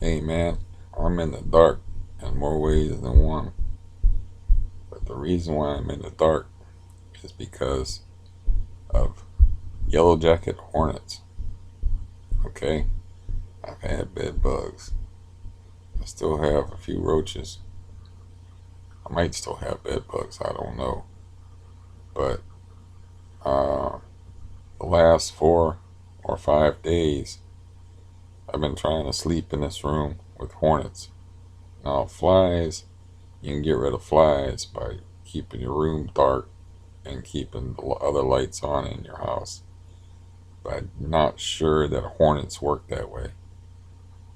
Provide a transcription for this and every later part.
Hey man, I'm in the dark in more ways than one. But the reason why I'm in the dark is because of yellow jacket hornets. Okay? I've had bed bugs. I still have a few roaches. I might still have bed bugs, I don't know. But uh, the last 4 or 5 days, I've been trying to sleep in this room with hornets. Now, flies, you can get rid of flies by keeping your room dark and keeping the other lights on in your house. But I'm not sure that hornets work that way.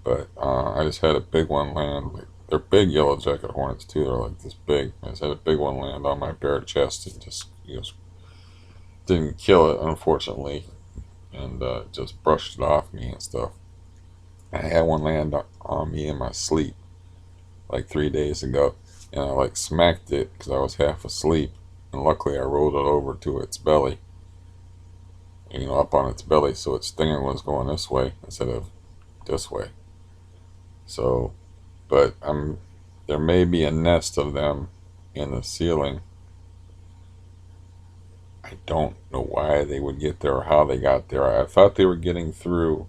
But I just had a big one land. They're big yellow jacket hornets too. They're like this big. I just had a big one land on my bare chest and just didn't kill it unfortunately, and just brushed it off me and stuff. I had one land on me in my sleep like 3 days ago, and I like smacked it because I was half asleep, and luckily I rolled it over to its belly, up on its belly, so its stinger was going this way instead of this way. So, but there may be a nest of them in the ceiling. I don't know why they would get there or how they got there. I thought they were getting through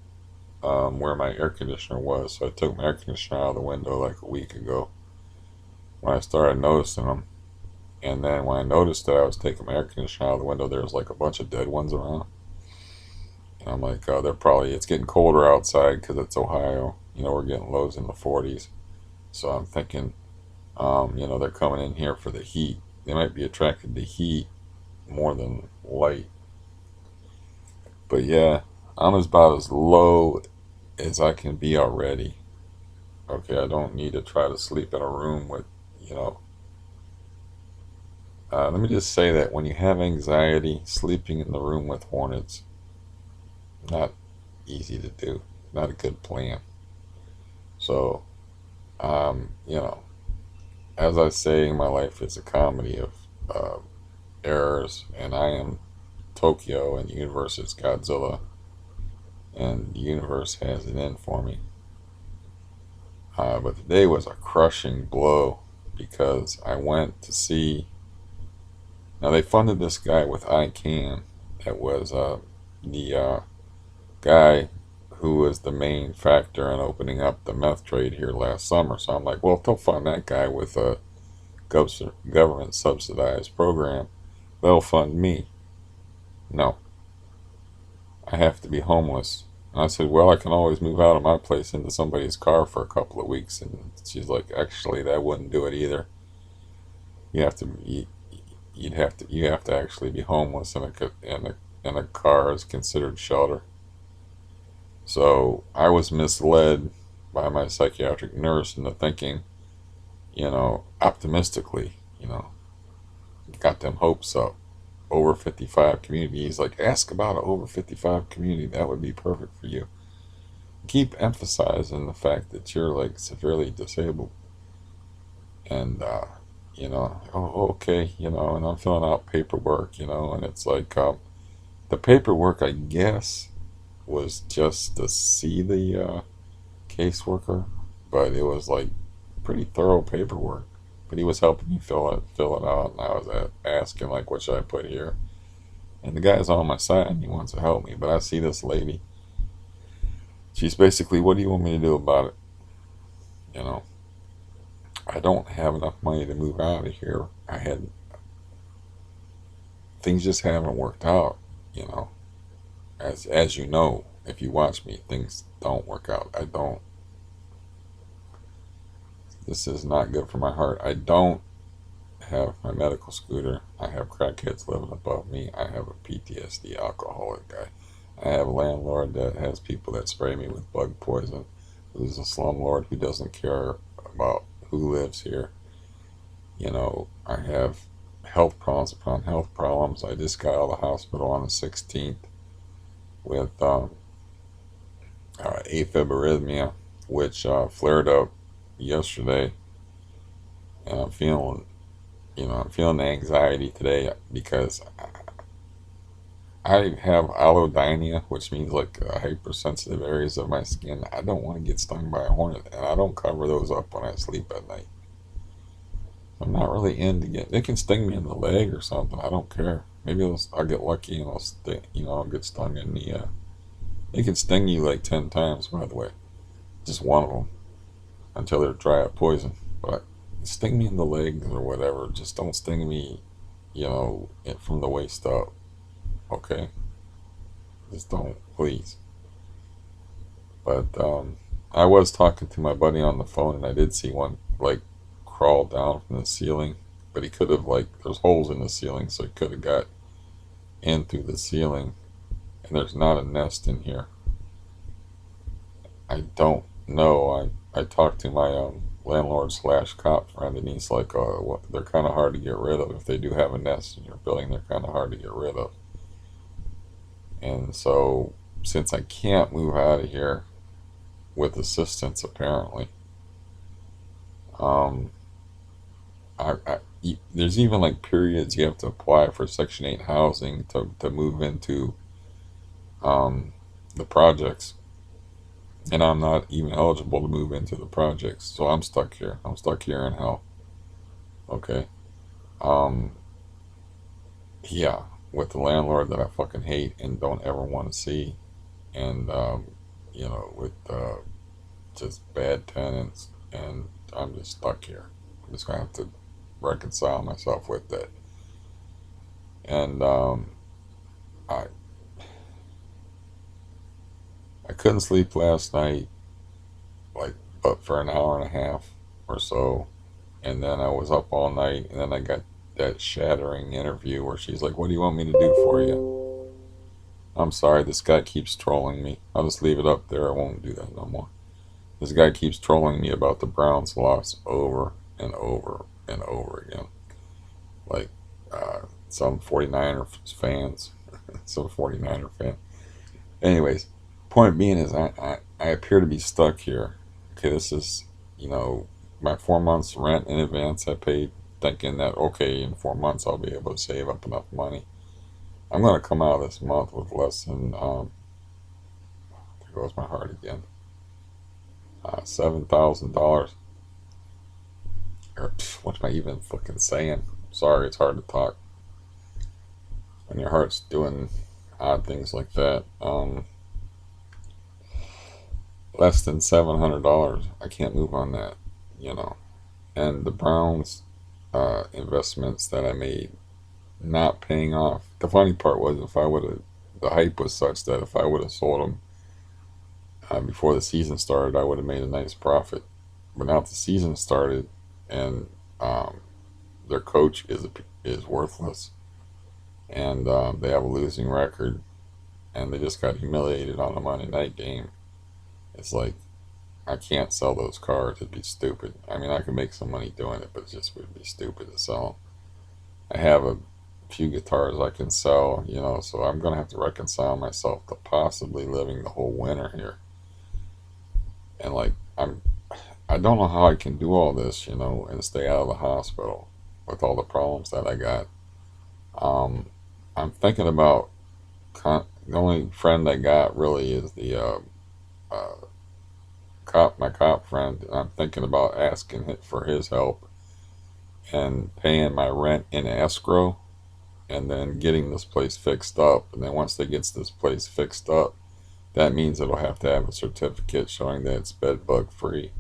where my air conditioner was, so I took my air conditioner out of the window like a week ago when I started noticing them. And then when I noticed that I was taking my air conditioner out of the window, there was like a bunch of dead ones around. And I'm like, oh, it's getting colder outside because it's Ohio. We're getting lows in the 40s. So I'm thinking, they're coming in here for the heat. They might be attracted to heat more than light. But yeah, I'm about as low as I can be already. Okay, I don't need to try to sleep in a room with, you know. Let me just say that when you have anxiety, sleeping in the room with hornets, not easy to do. Not a good plan. So, you know, as I say, my life is a comedy of uh, errors, and I am Tokyo, and the universe is Godzilla, and the universe has it in for me. But today was a crushing blow because I went to see. Now they funded this guy with ICANN. That was the guy who was the main factor in opening up the meth trade here last summer. So I'm like, well, if they'll fund that guy with a government subsidized program, they'll fund me. No, I have to be homeless. And I said, well, I can always move out of my place into somebody's car for a couple of weeks. And she's like, actually, that wouldn't do it either. You have to, you have to actually be homeless, and a car is considered shelter. So I was misled by my psychiatric nurse into thinking, optimistically, got them hopes up. Over 55 community. He's like, ask about an over 55 community. That would be perfect for you. Keep emphasizing the fact that you're like severely disabled. And, oh, okay, and I'm filling out paperwork, and it's like, the paperwork, I guess, was just to see the caseworker, but it was like pretty thorough paperwork. But he was helping me fill it out, and I was asking like, what should I put here? And the guy's on my side, and he wants to help me. But I see this lady. She's basically, what do you want me to do about it? You know, I don't have enough money to move out of here. Things just haven't worked out. You know, as you know, if you watch me, things don't work out. I don't. This is not good for my heart. I don't have my medical scooter. I have crackheads living above me. I have a PTSD alcoholic guy. I have a landlord that has people that spray me with bug poison. Who's a slumlord who doesn't care about who lives here. I have health problems upon health problems. I just got out of the hospital on the 16th with AFib arrhythmia, which flared up yesterday, and I'm feeling the anxiety today because I have allodynia, which means like hypersensitive areas of my skin. I don't want to get stung by a hornet, and I don't cover those up when I sleep at night. I'm not really into get. They can sting me in the leg or something. I don't care. Maybe I'll get lucky and I'll sting. I'll get stung in the. They can sting you like 10 times, by the way. Just one of them until they're dry of poison. But sting me in the legs or whatever. Just don't sting me, from the waist up. Okay, just don't, please. But I was talking to my buddy on the phone, and I did see one like crawl down from the ceiling. But he could have there's holes in the ceiling, so he could have got in through the ceiling. And there's not a nest in here. I don't know. I talked to my landlord slash cop friend, and he's like, they're kind of hard to get rid of. If they do have a nest in your building, they're kind of hard to get rid of. And so, since I can't move out of here with assistance, apparently, um, there's even like periods you have to apply for Section 8 housing to move into um, the projects. And I'm not even eligible to move into the projects. So I'm stuck here. I'm stuck here in hell. Okay. Um, yeah, with the landlord that I fucking hate and don't ever want to see. And, with just bad tenants. And I'm just stuck here. I'm just going to have to reconcile myself with that. And I I couldn't sleep last night, like, but for an hour and a half or so. And then I was up all night, and then I got that shattering interview where she's like, "What do you want me to do for you?" I'm sorry, this guy keeps trolling me. I'll just leave it up there. I won't do that no more. This guy keeps trolling me about the Browns loss over and over and over again. Like, some 49er fans. Some 49er fan. Anyways, point being is I appear to be stuck here. Okay, this is, my 4 months rent in advance I paid, thinking that, okay, in 4 months I'll be able to save up enough money. I'm going to come out this month with less than, there goes my heart again, $7,000. Or, what am I even fucking saying? Sorry, it's hard to talk when your heart's doing odd things like that. Less than $700. I can't move on that, you know. And the Browns investments that I made not paying off. The funny part was, if I would have, the hype was such that if I would have sold them before the season started, I would have made a nice profit. But now the season started, and their coach is worthless, and they have a losing record, and they just got humiliated on the Monday night game. It's like, I can't sell those cars. It'd be stupid. I mean, I could make some money doing it, but it just would be stupid to sell them. I have a few guitars I can sell, so I'm going to have to reconcile myself to possibly living the whole winter here. And I don't know how I can do all this, and stay out of the hospital with all the problems that I got. Um, I'm thinking about, the only friend I got really is the uh, my cop friend. I'm thinking about asking for his help and paying my rent in escrow, and then getting this place fixed up. And then once they get this place fixed up, that means it'll have to have a certificate showing that it's bed bug free,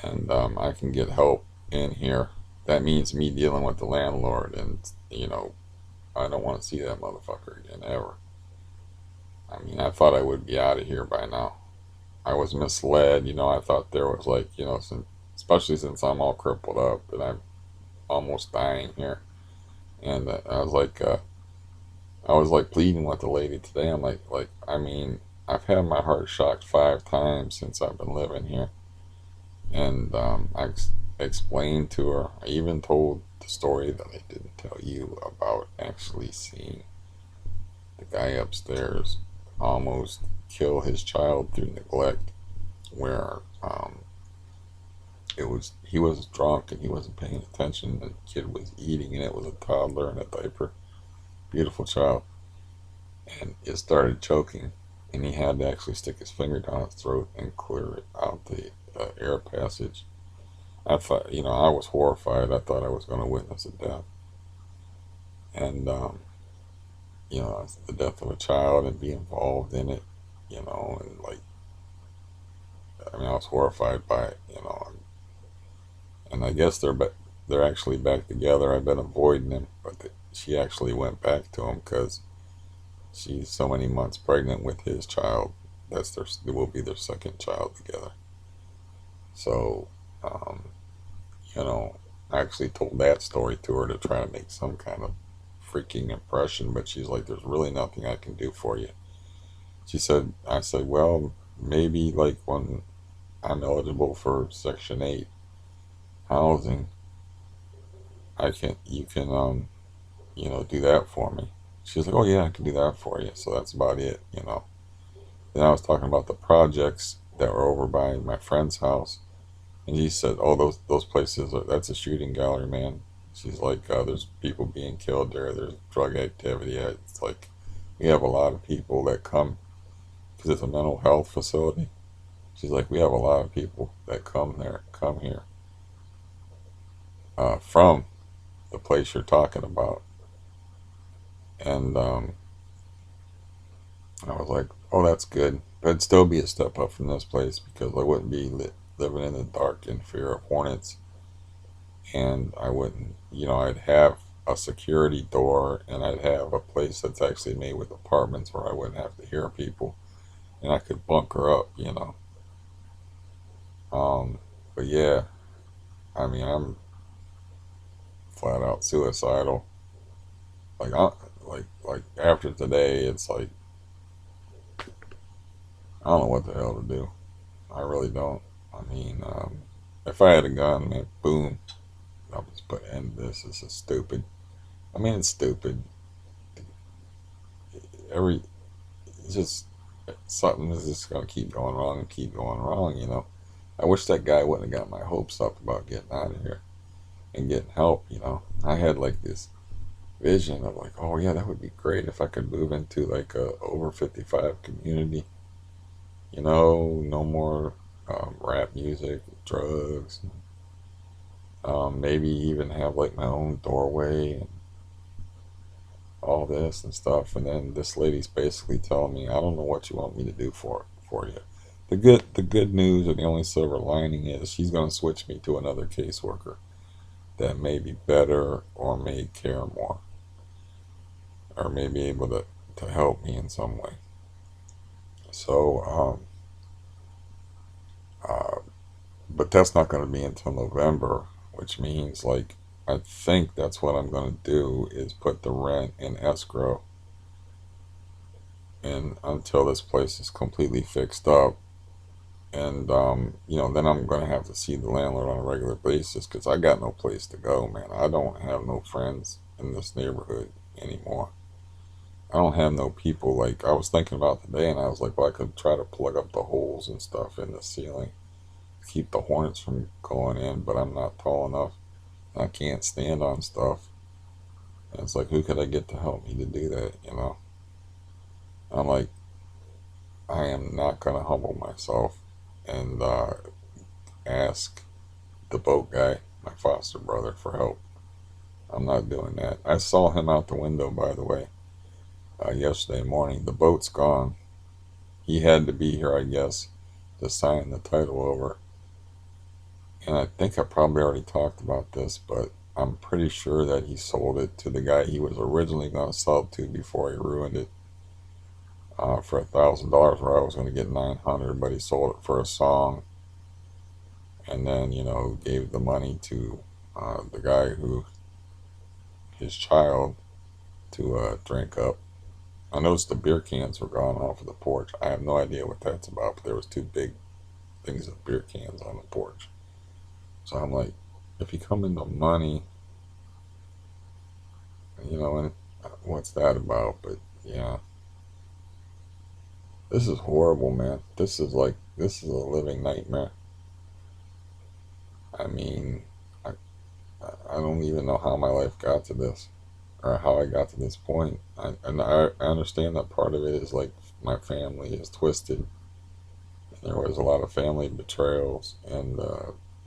and I can get help in here. That means me dealing with the landlord, and I don't want to see that motherfucker again ever. I mean, I thought I would be out of here by now. I was misled. I thought there was especially since I'm all crippled up and I'm almost dying here. And I was like pleading with the lady today. I'm I mean, I've had my heart shocked 5 times since I've been living here. And explained to her. I even told the story that I didn't tell you about, actually seeing the guy upstairs almost kill his child through neglect, where he was drunk and he wasn't paying attention. The kid was eating, and it was a toddler in a diaper. Beautiful child. and it started choking, and he had to actually stick his finger down his throat and clear it out the air passage. I thought, I was horrified. I thought I was going to witness a death, and the death of a child and be involved in it, and like, I mean, I was horrified by it, and I guess they're actually back together. I've been avoiding him, but she actually went back to him because she's so many months pregnant with his child. It will be their second child together. So, um, you know, I actually told that story to her to try to make some kind of freaking impression, but she's like, "There's really nothing I can do for you." I said, "Well, maybe like when I'm eligible for Section 8 housing, you can, do that for me." She's like, "Oh yeah, I can do that for you." So that's about it. Then I was talking about the projects that were over by my friend's house, and he said, "Oh, those places that's a shooting gallery, man." She's like, "There's people being killed there. There's drug activity. It's like we have a lot of people that come because it's a mental health facility." She's like, "We have a lot of people that come here from the place you're talking about." And I was like, "Oh, that's good. But it'd still be a step up from this place because I wouldn't be living in the dark in fear of hornets. And I wouldn't, I'd have a security door and I'd have a place that's actually made with apartments where I wouldn't have to hear people and I could bunker up. Um, but yeah, I mean, I'm flat out suicidal. Like, like after today, it's like, I don't know what the hell to do. I really don't. I mean, if I had a gun, man, boom, I'll just put an end to this. This is stupid. I mean, it's stupid. Every It's just something is just gonna keep going wrong and keep going wrong. I wish that guy wouldn't have got my hopes up about getting out of here and getting help. I had like this vision of like, oh yeah, that would be great if I could move into like a over 55 community. No more rap music, drugs. Maybe even have like my own doorway and all this and stuff. And then this lady's basically telling me, "I don't know what you want me to do for you." The good news, or the only silver lining, is she's going to switch me to another caseworker that may be better or may care more or may be able to help me in some way. So, uh, but that's not going to be until November, which means like I think that's what I'm going to do is put the rent in escrow and until this place is completely fixed up. And then I'm gonna have to see the landlord on a regular basis because I got no place to go, man. I don't have no friends in this neighborhood anymore. I don't have no people. Like I was thinking about today, and I was like, well, I could try to plug up the holes and stuff in the ceiling, keep the hornets from going in. But I'm not tall enough. I can't stand on stuff. And it's like, who could I get to help me to do that? I'm like, I am not gonna humble myself and ask the boat guy, my foster brother, for help. I'm not doing that. I saw him out the window, by the way, yesterday morning. The boat's gone. He had to be here, I guess, to sign the title over. And I think I probably already talked about this, but I'm pretty sure that he sold it to the guy he was originally going to sell it to before he ruined it for $1,000, where I was going to get 900, but he sold it for a song, and then gave the money to the guy who his child to drink up. I noticed the beer cans were gone off of the porch. I have no idea what that's about, but there was two big things of beer cans on the porch. So I'm like, if you come into money, and what's that about? But yeah, this is horrible, man. This is a living nightmare. I mean, I, I don't even know how my life got to this. or how I got to this point. I understand that part of it is like my family is twisted. There was a lot of family betrayals and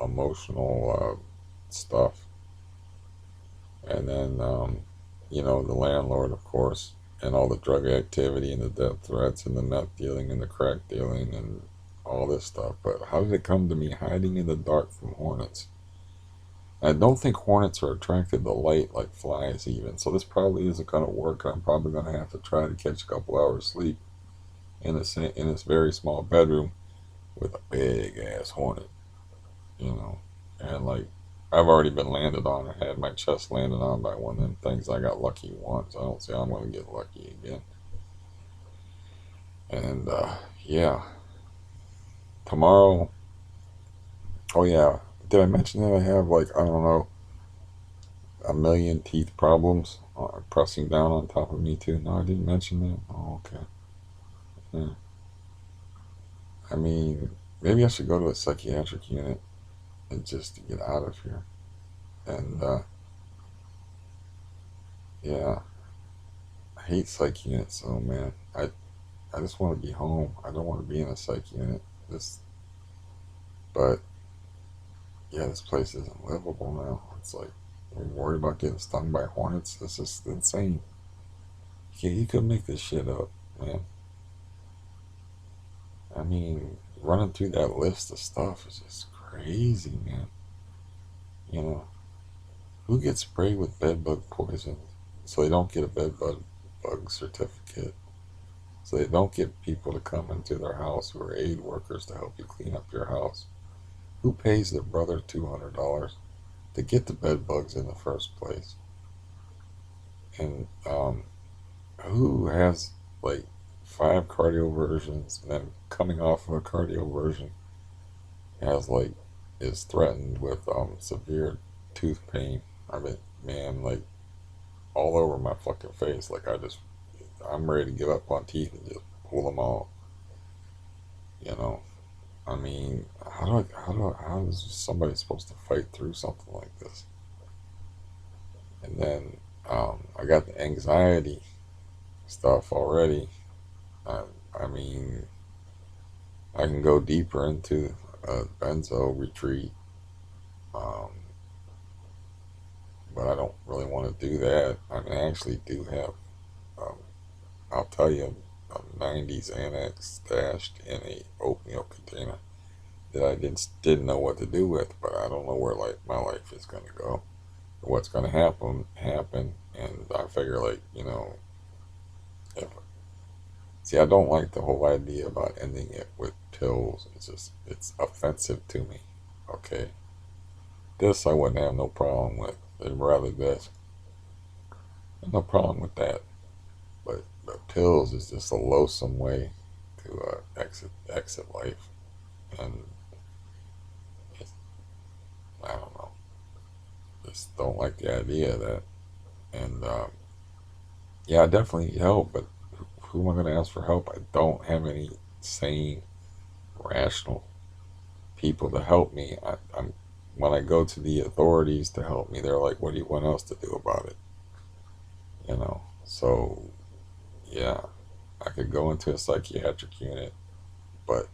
emotional stuff. And then, the landlord, of course, and all the drug activity and the death threats and the meth dealing and the crack dealing and all this stuff. But how did it come to me hiding in the dark from hornets? I don't think hornets are attracted to light like flies, even. So this probably isn't going to work. I'm probably going to have to try to catch a couple hours sleep in this very small bedroom with a big ass hornet, you know. And like, I've already been landed on. I had my chest landed on by one of them things. I got lucky once. I don't see I'm going to get lucky again. And yeah, tomorrow. Oh yeah, did I mention that I have like I don't know a million teeth problems pressing down on top of me too? No, I didn't mention that. Oh okay. Yeah. I mean, maybe I should go to a psychiatric unit and just to get out of here. And yeah, I hate psych units. So man, I just want to be home. I don't want to be in a psych unit. This, but yeah, this place isn't livable now. It's like we're worried about getting stung by hornets. This is insane. Yeah, you could make this shit up, man. I mean, running through that list of stuff is just crazy, man. You know, who gets sprayed with bedbug poison so they don't get a bug certificate? So they don't get people to come into their house who are aid workers to help you clean up your house. Who pays their brother $200 to get the bed bugs in the first place? And who has like 5 cardioversions and then coming off of a cardioversion has like is threatened with severe tooth pain? I mean, man, like all over my fucking face. Like I'm ready to give up on teeth and just pull them all. You know, I mean, how is somebody supposed to fight through something like this? And then I got the anxiety stuff already. I, I mean, I can go deeper into a benzo retreat, um, but I don't really want to do that. I mean, I actually do have, um, I'll tell you, a 90s annex stashed in a oatmeal container that I didn't know what to do with, but I don't know where like my life is gonna go, what's gonna happen, and I figure like if see, I don't like the whole idea about ending it with pills. It's offensive to me. Okay, this I wouldn't have no problem with. I'd rather this. No problem with that. But pills is just a loathsome way to exit life, and it's, I don't know. Just don't like the idea of that. And yeah, I definitely need help, but who am I going to ask for help? I don't have any sane, rational people to help me. I'm when I go to the authorities to help me, they're like, "What do you want us to do about it?" So yeah, I could go into a psychiatric unit, but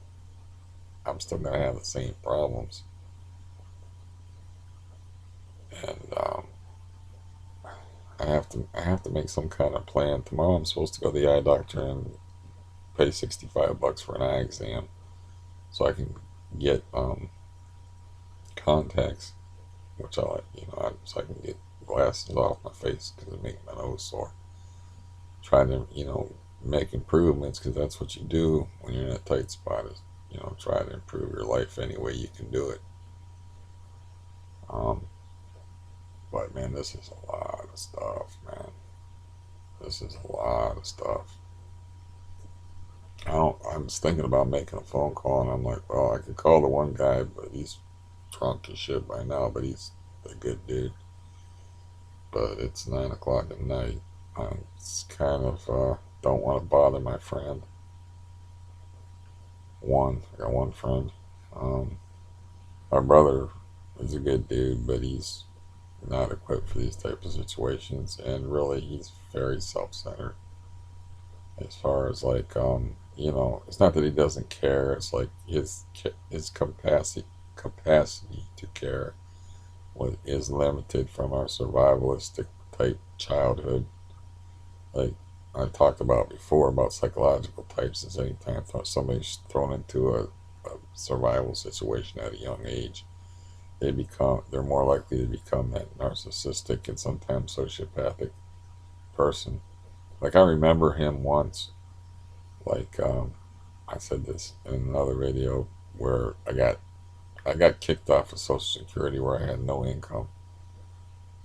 I'm still gonna have the same problems. And I have to make some kind of plan. Tomorrow I'm supposed to go to the eye doctor and pay $65 for an eye exam, so I can get contacts, which I like, so I can get glasses off my face because it makes my nose sore. Try to, make improvements because that's what you do when you're in a tight spot is, try to improve your life any way you can do it. Um, but man, this is a lot of stuff, man. This is a lot of stuff. I'm just thinking about making a phone call, and I'm like, well, I could call the one guy, but he's drunk as shit by now, but he's a good dude. But it's 9 o'clock at night. I just kind of don't want to bother my friend. I got one friend. Um, my brother is a good dude, but he's not equipped for these types of situations, and really he's very self-centered as far as like it's not that he doesn't care. It's like his capacity to care is limited from our survivalistic type childhood. Like I talked about before about psychological types, is anytime somebody's thrown into a survival situation at a young age, they're more likely to become that narcissistic and sometimes sociopathic person. Like I remember him once, like I said this in another video where I got kicked off of Social Security where I had no income.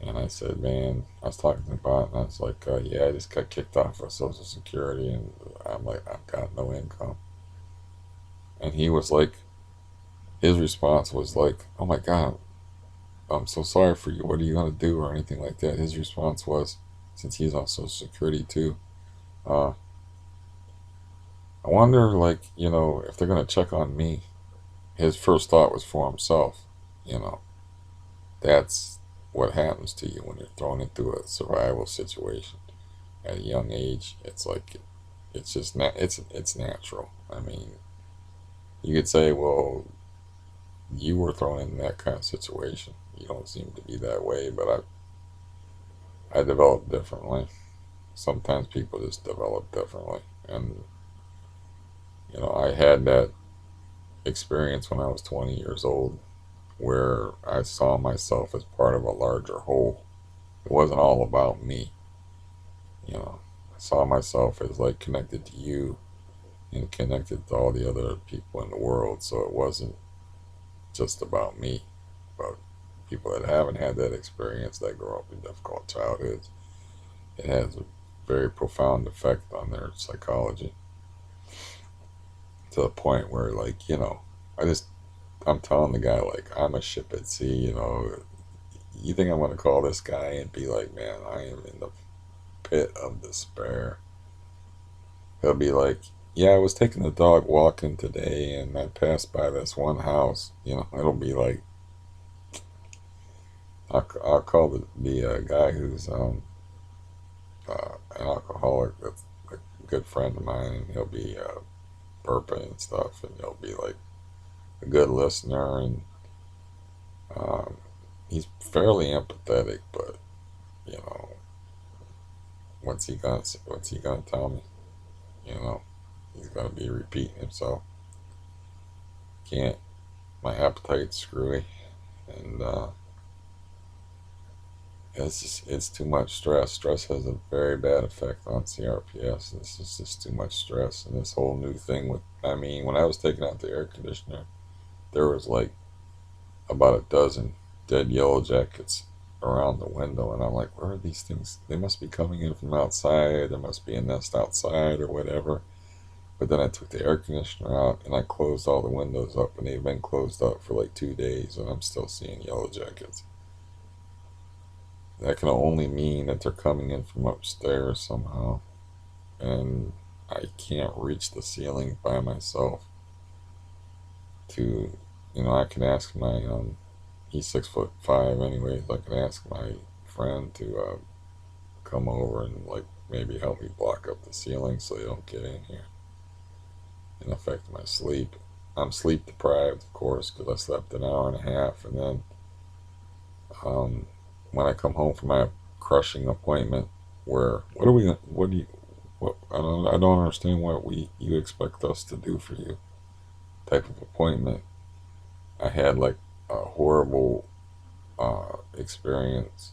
And I said, man, I was talking about it, and I was like, yeah, I just got kicked off of Social Security, and I'm like, I've got no income. And he was like, his response was like, oh my God, I'm so sorry for you. What are you going to do or anything like that? His response was, since he's on Social Security too, uh, I wonder, like, if they're going to check on me. His first thought was for himself. You know, that's what happens to you when you're thrown into a survival situation at a young age. It's like it's just it's natural. I mean, you could say, well, you were thrown in that kind of situation. You don't seem to be that way, but I develop differently. Sometimes people just develop differently, and I had that experience when I was 20 years old, where I saw myself as part of a larger whole. It wasn't all about me. I saw myself as like connected to you and connected to all the other people in the world. So it wasn't just about me, but people that haven't had that experience, that grow up in difficult childhoods, it has a very profound effect on their psychology to the point where, like, I'm telling the guy, like, I'm a ship at sea. You think I'm going to call this guy and be like, man, I am in the pit of despair? He'll be like, yeah, I was taking the dog walking today and I passed by this one house. It'll be like, I'll call the guy who's an alcoholic that's a good friend of mine, and he'll be burping and stuff, and he'll be like a good listener, and um, he's fairly empathetic, but you know, what's he gonna tell me? You know, he's gonna be repeating himself. Can't. My appetite's screwy, and it's too much stress. Stress has a very bad effect on CRPS. This is just too much stress, and this whole new thing with. I mean, when I was taking out the air conditioner, there was like about a dozen dead yellow jackets around the window, and I'm like, where are these things? They must be coming in from outside. There must be a nest outside or whatever. But then I took the air conditioner out and I closed all the windows up, and they've been closed up for like 2 days, and I'm still seeing yellow jackets. That can only mean that they're coming in from upstairs somehow, and I can't reach the ceiling by myself. I can ask he's 6'5" anyways. I can ask my friend to come over and like maybe help me block up the ceiling so they don't get in here and affect my sleep. I'm sleep deprived, of course, because I slept an hour and a half, and then um, when I come home from my crushing appointment, where what do you, what I don't understand what you expect us to do for you type of appointment. I had like a horrible experience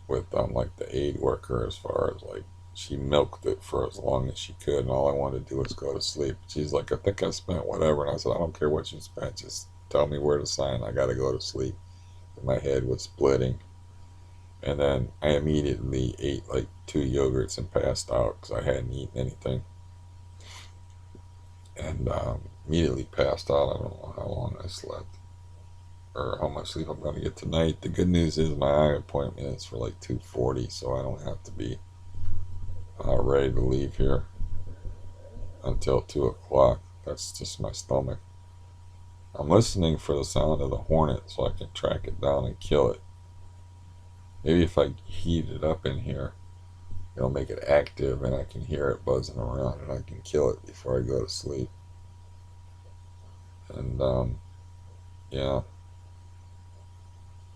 with like the aid worker, as far as like she milked it for as long as she could, and all I wanted to do was go to sleep. She's like, I think I spent whatever, and I said, I don't care what you spent, just tell me where to sign. I gotta go to sleep. And my head was splitting, and then I immediately ate like 2 yogurts and passed out because I hadn't eaten anything, and immediately passed out. I don't know how long I slept or how much sleep I'm going to get tonight. The good news is my eye appointment is for like 2:40, so I don't have to be ready to leave here until 2 o'clock. That's just my stomach. I'm listening for the sound of the hornet so I can track it down and kill it. Maybe if I heat it up in here, it'll make it active and I can hear it buzzing around and I can kill it before I go to sleep. And yeah,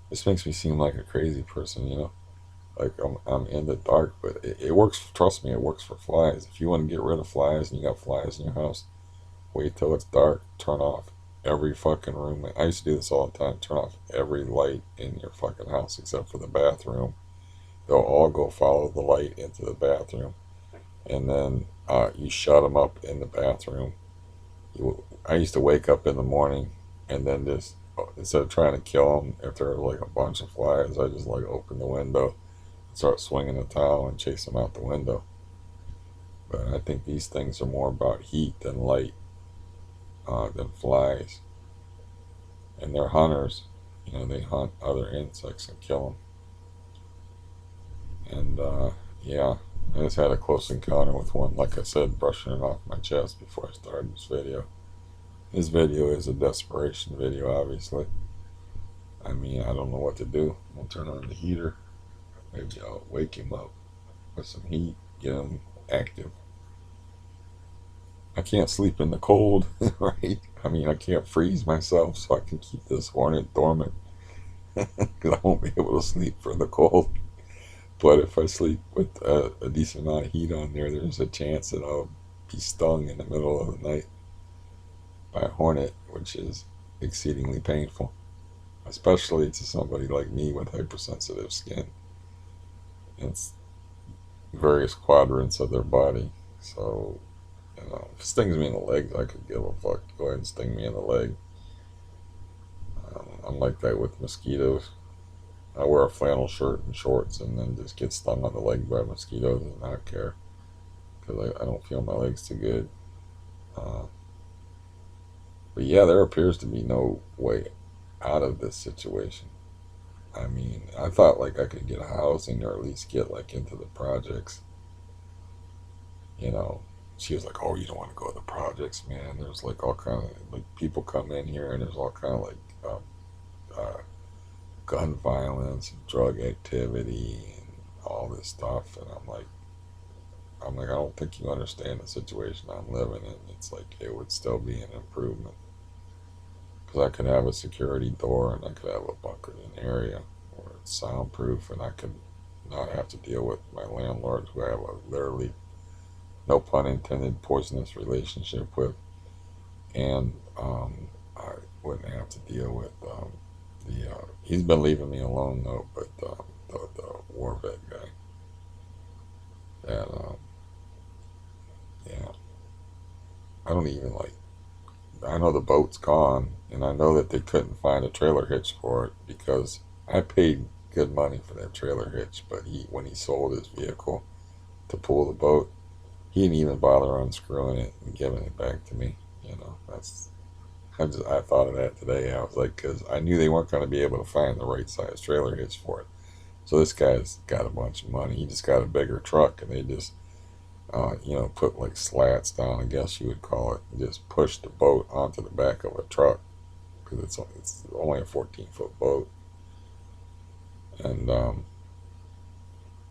this makes me seem like a crazy person, you know? Like I'm in the dark, but it works. Trust me, it works for flies. If you want to get rid of flies and you got flies in your house, wait till it's dark. Turn off every fucking room. I used to do this all the time. Turn off every light in your fucking house except for the bathroom. They'll all go follow the light into the bathroom, and then you shut them up in the bathroom. I used to wake up in the morning and then just instead of trying to kill them if there were like a bunch of flies, I just like open the window, start swinging a towel and chase them out the window. But I think these things are more about heat than light, than flies. And they're hunters. You know, they hunt other insects and kill them. And yeah, I just had a close encounter with one. Like I said, brushing it off my chest before I started this video. This video is a desperation video, obviously. I mean, I don't know what to do. I'll turn on the heater. Maybe I'll wake him up with some heat, get him active. I can't sleep in the cold, right? I mean, I can't freeze myself, so I can keep this hornet dormant because I won't be able to sleep for the cold. But if I sleep with a decent amount of heat on there, there's a chance that I'll be stung in the middle of the night by a hornet, which is exceedingly painful, especially to somebody like me with hypersensitive skin. It's various quadrants of their body. So, you know, if it stings me in the legs, I could give a fuck. Go ahead and sting me in the leg. I'm like that with mosquitoes. I wear a flannel shirt and shorts and then just get stung on the leg by mosquitoes and not care because I don't feel my legs too good. Uh, but yeah, there appears to be no way out of this situation. I mean, I thought like I could get a housing or at least get like into the projects. You know, she was like, "Oh, you don't want to go to the projects, man. There's like all kind of like people come in here and there's all kind of like uh, gun violence and drug activity and all this stuff." And I'm like, I don't think you understand the situation I'm living in. It's like it would still be an improvement because I could have a security door and I could have a bunkered in area where it's soundproof and I could not have to deal with my landlord who I have a literally, no pun intended, poisonous relationship with, and I wouldn't have to deal with the. He's been leaving me alone though, but the war vet guy. That yeah, I don't even like. I know the boat's gone, and I know that they couldn't find a trailer hitch for it because I paid good money for that trailer hitch. But when he sold his vehicle to pull the boat, he didn't even bother unscrewing it and giving it back to me. You know, I thought of that today. I was like, because I knew they weren't going to be able to find the right size trailer hitch for it. So this guy's got a bunch of money. He just got a bigger truck, and they just put like slats down, I guess you would call it, and just push the boat onto the back of a truck because it's only a 14-foot boat, and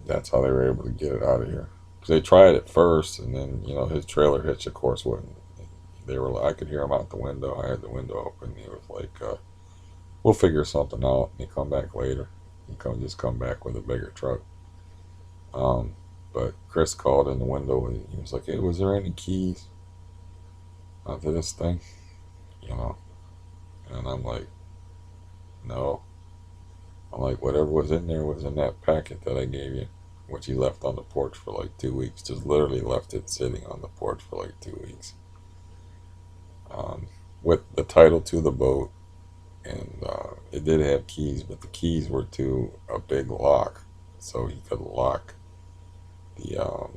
that's how they were able to get it out of here. Because they tried it first, and then his trailer hitch, of course, wouldn't. They were. I could hear him out the window. I had the window open. He was like, "We'll figure something out." And he come back later. Just come back with a bigger truck. Um, but Chris called in the window and he was like, "Hey, was there any keys onto this thing?" You know, and I'm like, "No." I'm like, "Whatever was in there was in that packet that I gave you, which he left on the porch for like 2 weeks. Just literally left it sitting on the porch for like 2 weeks, um, with the title to the boat, and it did have keys, but the keys were to a big lock, so he could lock the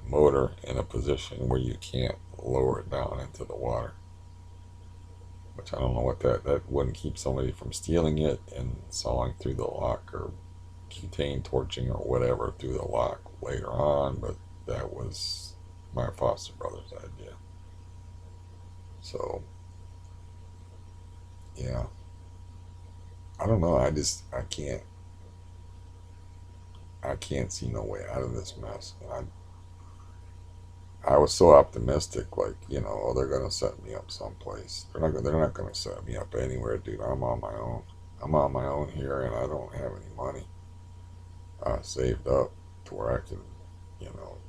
motor in a position where you can't lower it down into the water." Which I don't know what that wouldn't keep somebody from stealing it and sawing through the lock or cutane torching or whatever through the lock later on, but that was my foster brother's idea. So yeah, I don't know. I can't. I can't see no way out of this mess. And I was so optimistic, like, oh, they're gonna set me up someplace. They're not gonna set me up anywhere, dude. I'm on my own. I'm on my own here, and I don't have any money saved up to where I can,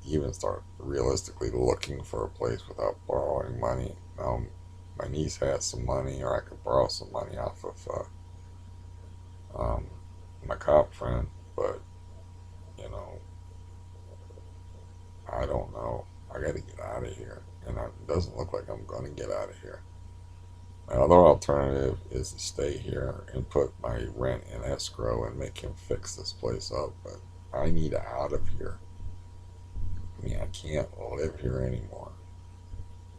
even start realistically looking for a place without borrowing money. My niece has some money, or I could borrow some money off of my cop friend, but you know, I don't know. I got to get out of here, and it doesn't look like I'm going to get out of here. My other alternative is to stay here and put my rent in escrow and make him fix this place up, but I need out of here. I mean, I can't live here anymore.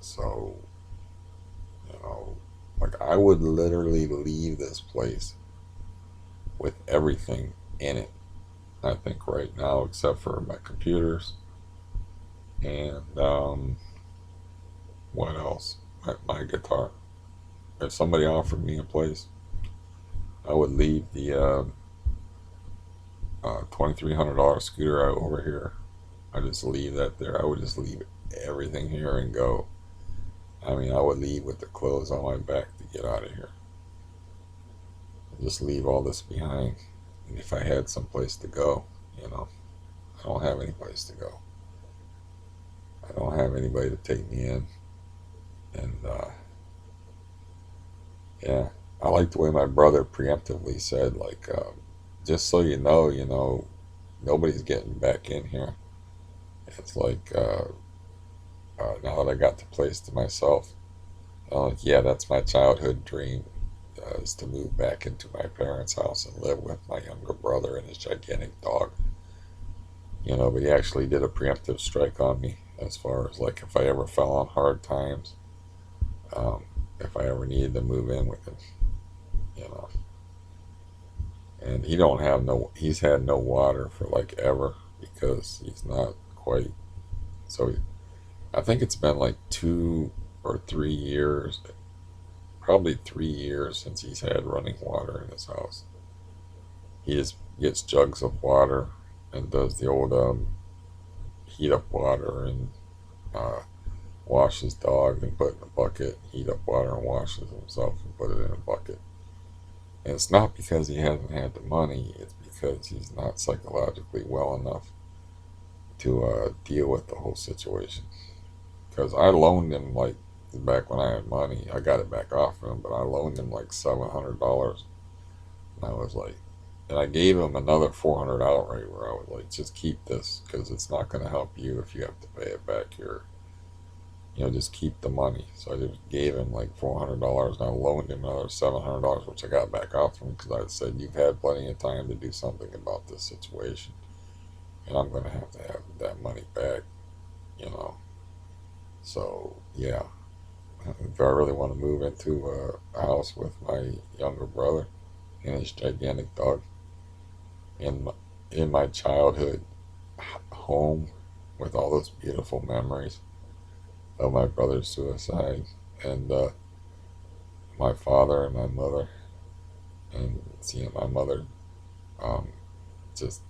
So, you know, like I would literally leave this place with everything in it. I think right now, except for my computers and what else? My guitar. If somebody offered me a place, I would leave the $2,300 scooter out over here. I just leave that there. I would just leave everything here and go. I mean, I would leave with the clothes on my back to get out of here. Just leave all this behind. And if I had some place to go, I don't have any place to go. I don't have anybody to take me in. And yeah, I like the way my brother preemptively said, like, just so nobody's getting back in here. It's like, now that I got the place to myself, yeah, that's my childhood dream, is to move back into my parents' house and live with my younger brother and his gigantic dog. But he actually did a preemptive strike on me as far as like if I ever fell on hard times, um, if I ever needed to move in with him, you know. And he's had no water for like ever because he's not quite, so I think it's been like 2 or 3 years, probably 3 years since he's had running water in his house. He just gets jugs of water and does the old heat up water and uh, wash his dog and put it in a bucket, heat up water and washes himself and put it in a bucket. And it's not because he hasn't had the money, it's because he's not psychologically well enough to deal with the whole situation. Because I loaned him, like, back when I had money, I got it back off him, but I loaned him like $700. And I was like, and I gave him another 400 outright where I was like, just keep this because it's not going to help you if you have to pay it back here. Just keep the money. So I just gave him like $400 and I loaned him another $700, which I got back off him because I said, you've had plenty of time to do something about this situation. And I'm going to have that money back, you know. So, yeah. If I really want to move into a house with my younger brother and his gigantic dog in my childhood home with all those beautiful memories of my brother's suicide and my father and my mother and seeing my mother, um, just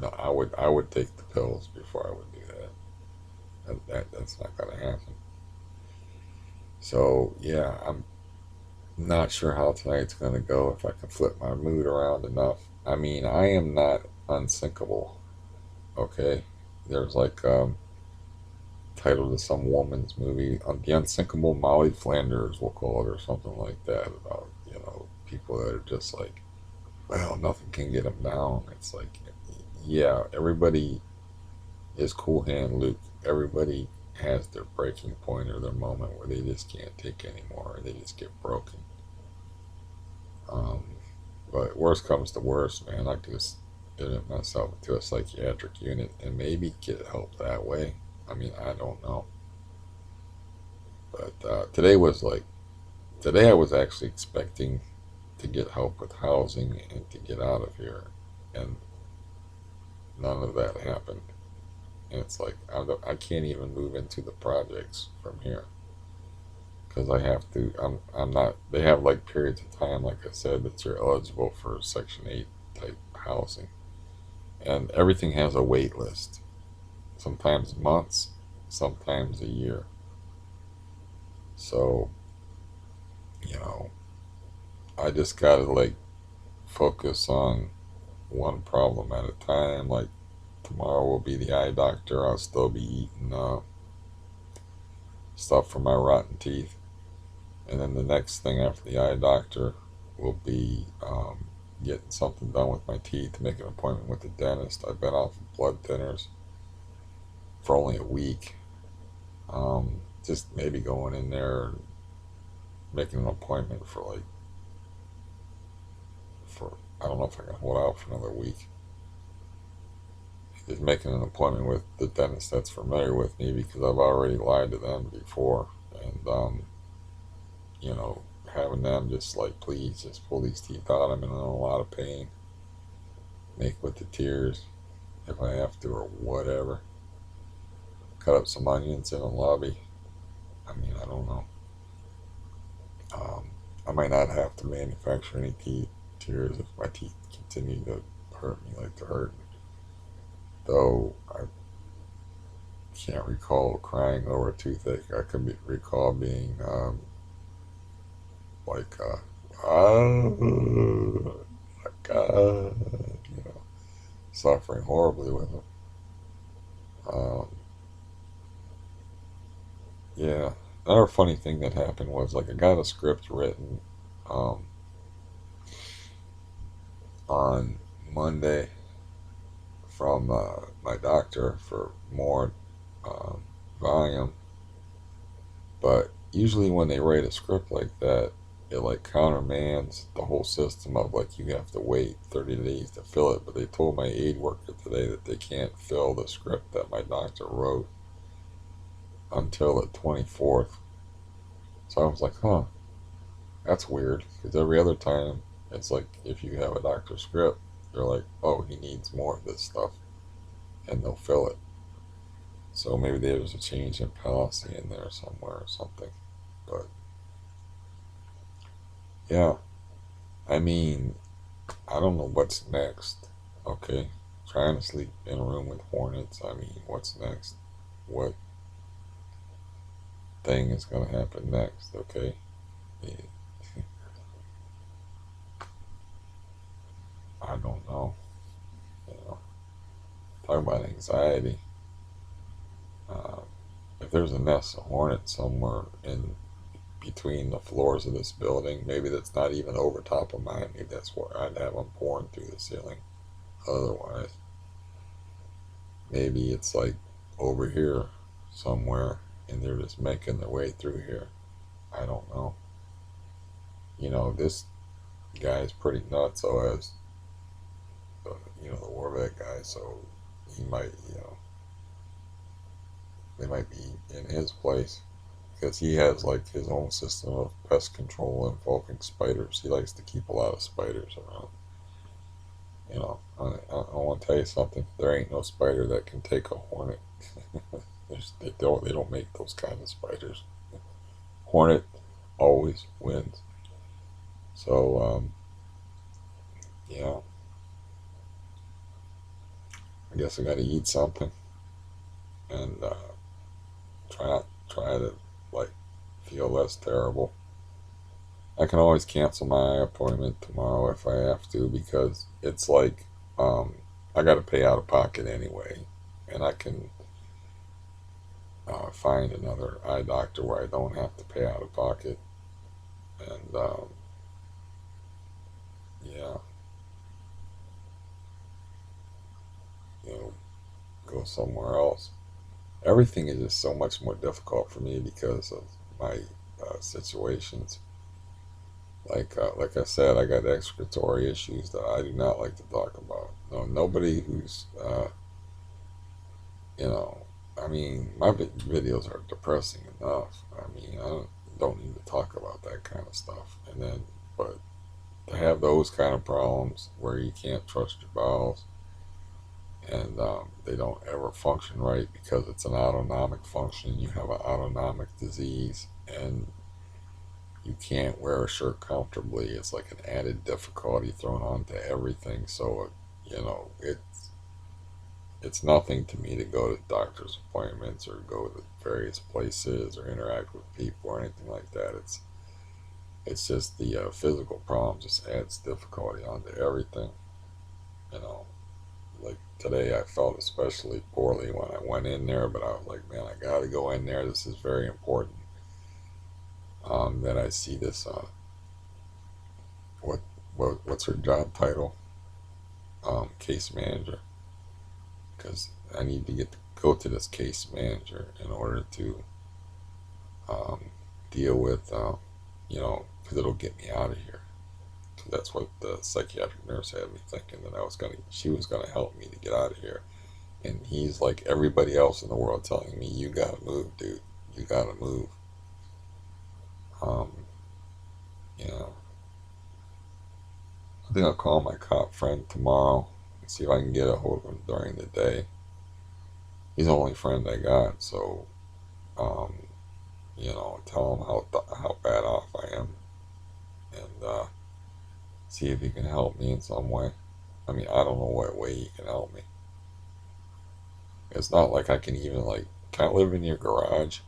no, I would take the pills before I would do that. That's not gonna happen. So yeah, I'm not sure how tonight's gonna go if I can flip my mood around enough. I mean, I am not unsinkable. Okay, there's like title to some woman's movie, the Unsinkable Molly Flanders, we'll call it, or something like that, about people that are just like, well, nothing can get them down. It's like, yeah, everybody is Cool Hand Luke. Everybody has their breaking point or their moment where they just can't take anymore, or they just get broken. Um, but worst comes to worst, man, I could just admit myself into a psychiatric unit and maybe get help that way. I mean, I don't know. But today I was actually expecting to get help with housing and to get out of here. And none of that happened. And it's like, I can't even move into the projects from here. Because I have to, I'm not, they have like periods of time, like I said, that you're eligible for Section 8 type housing. And everything has a wait list. Sometimes months, sometimes a year. So, you know, I just gotta like focus on one problem at a time. Like tomorrow will be the eye doctor. I'll still be eating stuff for my rotten teeth. And then the next thing after the eye doctor will be getting something done with my teeth, make an appointment with the dentist. I've been off of blood thinners for only a week. Just maybe going in there and making an appointment for like, for, I don't know if I can hold out for another week. Just making an appointment with the dentist that's familiar with me because I've already lied to them before. And, you know, having them just like, please just pull these teeth out. I'm in a lot of pain. Make with the tears if I have to or whatever. Cut up some onions in a lobby. I mean, I don't know. I might not have to manufacture any tears if my teeth continue to hurt me like they're hurting. Though I can't recall crying over a toothache. I can recall being like, oh my God, you know, suffering horribly with them. Um, yeah. Another funny thing that happened was like I got a script written um, on Monday from my doctor for more um, volume, but usually when they write a script like that, it like countermands the whole system of like you have to wait 30 days to fill it. But they told my aide worker today that they can't fill the script that my doctor wrote until the 24th. So I was like, huh, that's weird, because every other time it's like if you have a doctor script, they're like, oh, he needs more of this stuff, and they'll fill it. So maybe there's a change in policy in there somewhere or something. But yeah, I mean, I don't know what's next. Okay, trying to sleep in a room with hornets. I mean, what's next? What thing is going to happen next? Okay, yeah, I don't know. You know, talk about anxiety. Uh, if there's a nest of hornets somewhere in between the floors of this building, maybe that's not even over top of mine. Maybe that's where I'd have them pouring through the ceiling. Otherwise, maybe it's like over here somewhere and they're just making their way through here. I don't know. You know, this guy's pretty nuts, so as you know, the Warbeck guy, so he might, you know, they might be in his place because he has like his own system of pest control involving spiders. He likes to keep a lot of spiders around. You know, I want to tell you something. There ain't no spider that can take a hornet. They don't make those kind of spiders. Hornet always wins. So yeah, I guess I got to eat something and try to like feel less terrible. I can always cancel my appointment tomorrow if I have to because it's like um, I got to pay out of pocket anyway, and I can find another eye doctor where I don't have to pay out of pocket. And yeah, you know, go somewhere else. Everything is just so much more difficult for me because of my situations. Like I said, I got excretory issues that I do not like to talk about. No, nobody who's you know, I mean, my videos are depressing enough. I mean, don't need to talk about that kind of stuff. And then, but to have those kind of problems where you can't trust your bowels and they don't ever function right because it's an autonomic function. You have an autonomic disease and you can't wear a shirt comfortably. It's like an added difficulty thrown onto everything. So you know, it's nothing to me to go to doctor's appointments or go to various places or interact with people or anything like that. It's just the physical problem just adds difficulty onto everything. You know, like today I felt especially poorly when I went in there, but I was like, man, I gotta go in there. This is very important. Then I see this. What what's her job title? Case manager. Because I need to go to this case manager in order to um, deal with, you know, because it'll get me out of here. So that's what the psychiatric nurse had me thinking, that she was gonna help me to get out of here. And he's like everybody else in the world telling me, you gotta move, dude. You gotta move. Um, you know, I think I'll call my cop friend tomorrow and see if I can get a hold of him during the day. He's the only friend I got, so um, you know, tell him how bad off I am, and see if he can help me in some way. I mean, I don't know what way he can help me. It's not like I can even like, can I live in your garage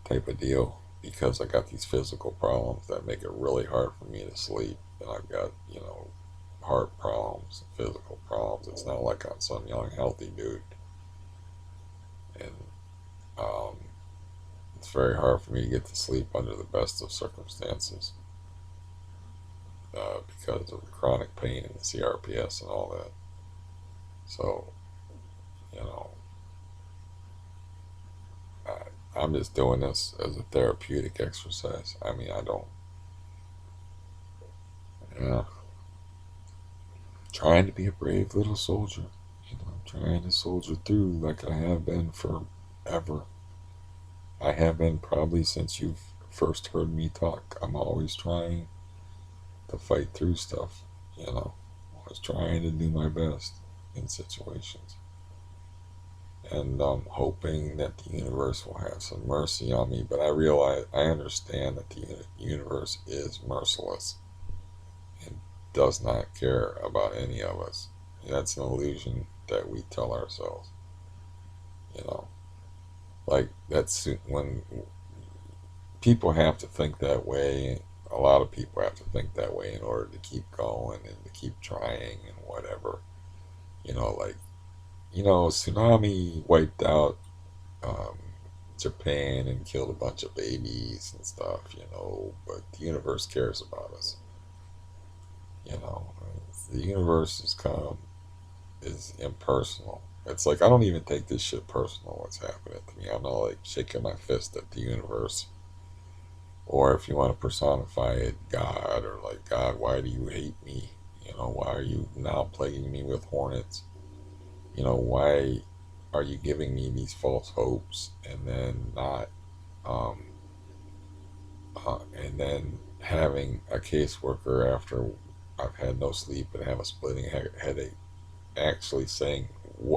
type of deal, because I got these physical problems that make it really hard for me to sleep, and I've got, you know, heart problems, physical problems. It's not like I'm some young healthy dude, and um, it's very hard for me to get to sleep under the best of circumstances. Because of the chronic pain and the CRPS and all that. So, you know, I'm just doing this as a therapeutic exercise. I mean, I don't, you know, trying to be a brave little soldier. You know, I'm trying to soldier through like I have been forever. I have been probably since you've first heard me talk. I'm always trying to fight through stuff, you know. I was trying to do my best in situations. And I'm hoping that the universe will have some mercy on me. But I understand that the universe is merciless and does not care about any of us. That's an illusion that we tell ourselves. You know, like that's when people have to think that way. A lot of people have to think that way in order to keep going and to keep trying and whatever. You know, like, you know, tsunami wiped out um, Japan and killed a bunch of babies and stuff, you know, but the universe cares about us, you know. The universe is impersonal. It's like I don't even take this shit personal, what's happening to me. I'm not like shaking my fist at the universe. Or if you want to personify it, God, or like, God, why do you hate me? You know, why are you now plaguing me with hornets? You know, why are you giving me these false hopes and then not um, and then having a caseworker after I've had no sleep and have a splitting headache actually saying,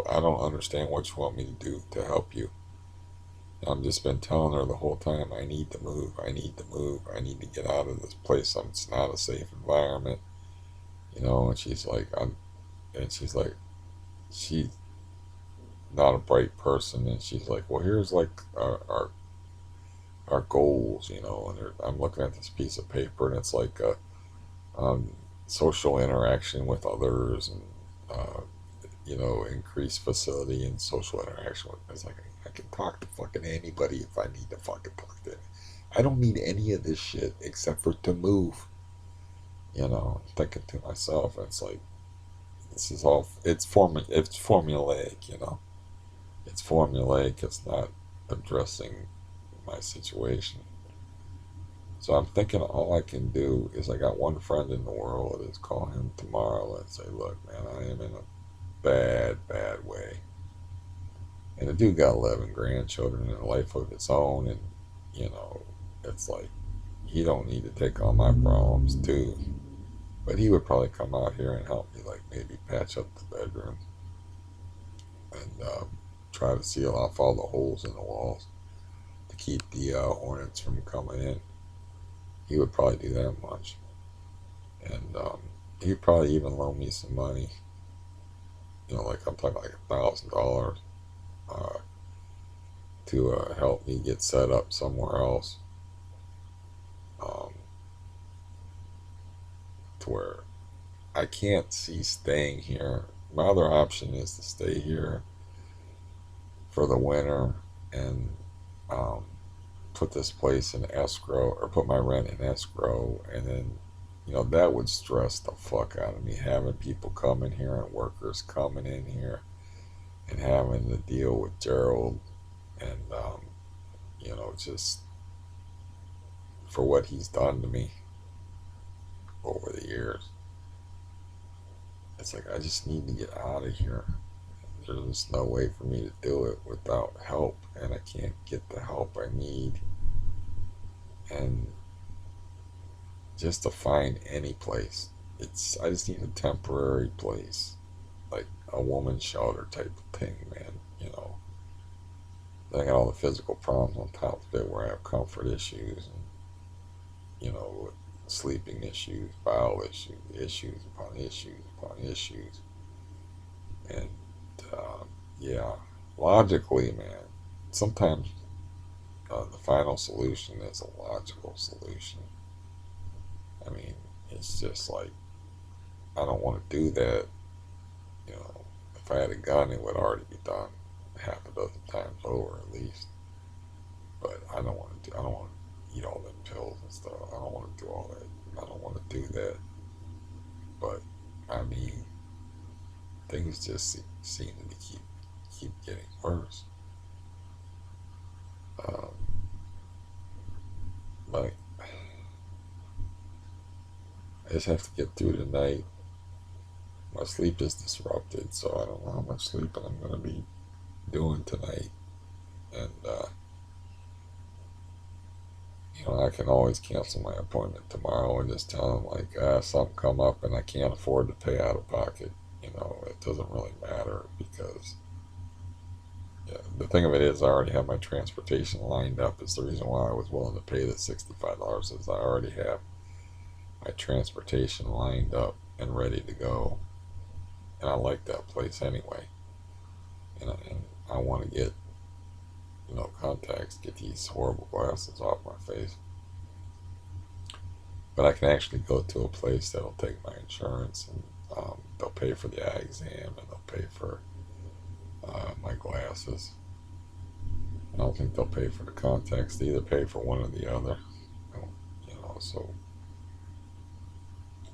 I don't understand what you want me to do to help you. I've just been telling her the whole time, I need to move, I need to move, I need to get out of this place. It's not a safe environment, you know. And she's like, she's not a bright person, and she's like, well, here's like our goals, you know. And I'm looking at this piece of paper, and it's like um, social interaction with others, and you know, increased facility and social interaction with. It's like I can talk to fucking anybody if I need to fucking talk to. I don't need any of this shit except for to move. You know, I'm thinking to myself, it's like this is all. It's formulaic. You know, it's formulaic. It's not addressing my situation. So I'm thinking all I can do is I got one friend in the world is call him tomorrow and say, look, man, I am in a bad way. And the dude got 11 grandchildren and a life of its own, and you know, it's like he don't need to take on my problems too. But he would probably come out here and help me, like maybe patch up the bedroom and try to seal off all the holes in the walls to keep the hornets from coming in. He would probably do that much, and he'd probably even loan me some money You know, like I'm talking like $1,000 uh, to help me get set up somewhere else, um, to where I can't see staying here. My other option is to stay here for the winter and um, put this place in escrow, or put my rent in escrow, and then, you know, that would stress the fuck out of me, having people coming here and workers coming in here and having to deal with Gerald and you know, just for what he's done to me over the years. It's like I just need to get out of here. There's just no way for me to do it without help, and I can't get the help I need. And just to find any place, I just need a temporary place, like a woman's shelter type of thing, man. You know, I got all the physical problems on top of it, where I have comfort issues, and you know, sleeping issues, bowel issues, issues upon issues upon issues, and uh, yeah, logically, man, sometimes the final solution is a logical solution. I mean, it's just like I don't want to do that. You know, if I had a gun, it would already be done half a dozen times over at least. But I don't want to do. I don't want to eat all them pills and stuff. I don't want to do all that. I don't want to do that. But I mean, things just seem to keep getting worse. Um, like I just have to get through the night. My sleep is disrupted, so I don't know how much sleeping I'm going to be doing tonight. And you know, I can always cancel my appointment tomorrow and just tell them like, something come up and I can't afford to pay out of pocket. You know, it doesn't really matter because, yeah, the thing of it is, I already have my transportation lined up. It's the reason why I was willing to pay the $65. Is I already have my transportation lined up and ready to go, and I like that place anyway. And I want to get, you know, contacts, get these horrible glasses off my face. But I can actually go to a place that'll take my insurance, and they'll pay for the eye exam, and they'll pay for my glasses. I don't think they'll pay for the contacts. They either pay for one or the other. You know, so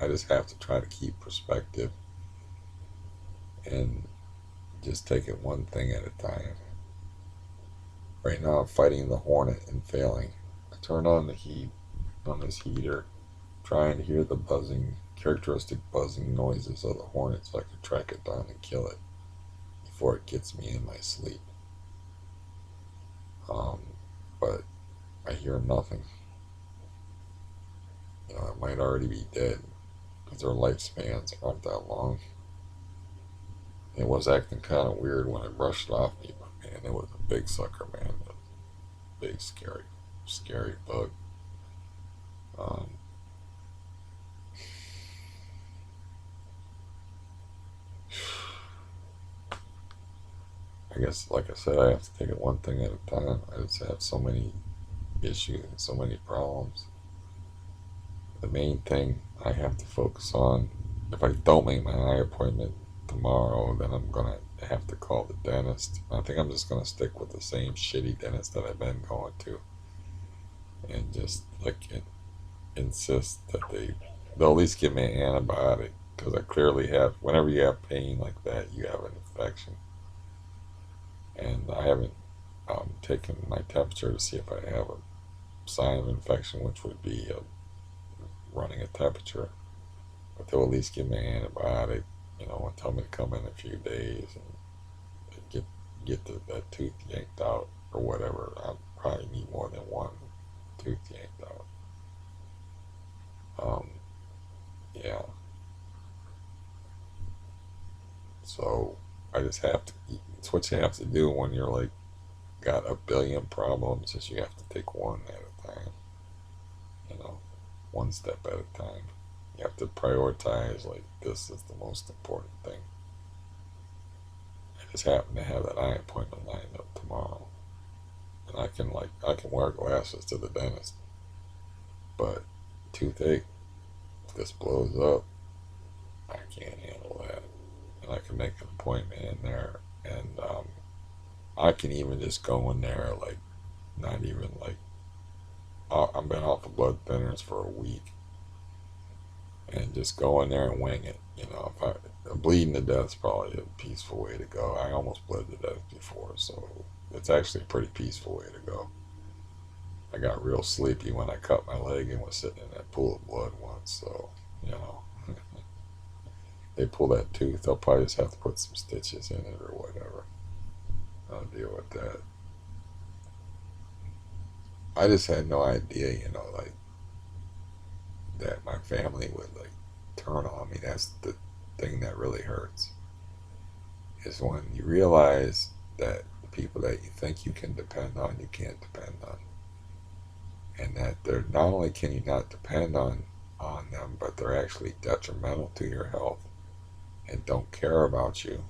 I just have to try to keep perspective and just take it one thing at a time. Right now, I'm fighting the Hornet and failing. I turn on the heat on this heater, trying to hear the buzzing, characteristic buzzing noises of the Hornet so I can track it down and kill it before it gets me in my sleep. Um, but I hear nothing. You know, it might already be dead because their lifespans aren't that long. It was acting kind of weird when it brushed off me, but man, it was a big sucker, man. A big, scary bug. Um, I guess, like I said, I have to take it one thing at a time. I just have so many issues and so many problems. The main thing I have to focus on, if I don't make my eye appointment tomorrow, then I'm gonna have to call the dentist. I think I'm just gonna stick with the same shitty dentist that I've been going to, and just like insist that they'll at least give me an antibiotic, because I clearly have. Whenever you have pain like that, you have an infection, and I haven't taken my temperature to see if I have a sign of infection, which would be running a temperature. But they'll at least give me an antibiotic, you know, and tell me to come in a few days and that tooth yanked out or whatever. I probably need more than one tooth yanked out. Um, yeah. So I just have to. It's what you have to do when you're like got a billion problems. Is you have to take one at a time. You know, one step at a time. You have to prioritize. Like, this is the most important thing. just happen to have that eye appointment lined up tomorrow, and I can wear glasses to the dentist, but toothache, if this blows up, I can't handle that, and I can make an appointment in there, and I can even just go in there like not even like I've been off of blood thinners for a week, and just go in there and wing it. You know, if I bleeding to death is probably a peaceful way to go. I almost bled to death before, so it's actually a pretty peaceful way to go. I got real sleepy when I cut my leg and was sitting in that pool of blood once, so you know, they pull that tooth, they'll probably just have to put some stitches in it or whatever. I'll deal with that. I just had no idea, you know, like that my family would like turn on me. That's the thing that really hurts. Is when you realize that the people that you think you can depend on, you can't depend on, and that they're not only can you not depend on them, but they're actually detrimental to your health and don't care about you,